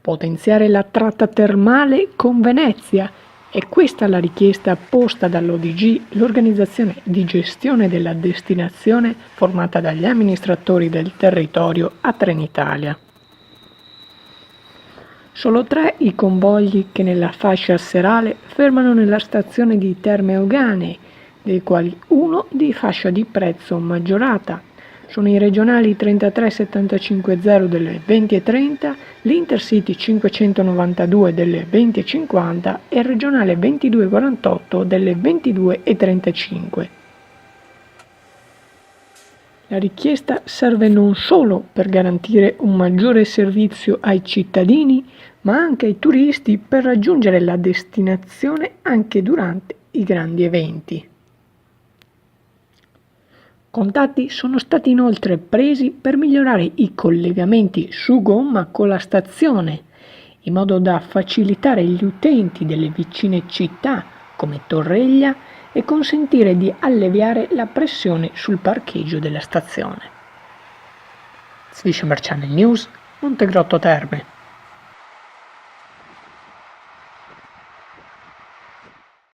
potenziare la tratta termale con Venezia. È questa la richiesta posta dall'ODG, l'organizzazione di gestione della destinazione formata dagli amministratori del territorio a Trenitalia. Sono 3 i convogli che nella fascia serale fermano nella stazione di Terme Euganei, dei quali uno di fascia di prezzo maggiorata. Sono i regionali 33750 delle 20:30, l'Intercity 592 delle 20:50 e il regionale 2248 delle 22:35. La richiesta serve non solo per garantire un maggiore servizio ai cittadini, ma anche ai turisti per raggiungere la destinazione anche durante i grandi eventi. Contatti sono stati inoltre presi per migliorare i collegamenti su gomma con la stazione, in modo da facilitare gli utenti delle vicine città come Torreglia e consentire di alleviare la pressione sul parcheggio della stazione. Sviscimer Channel News, Montegrotto Terme.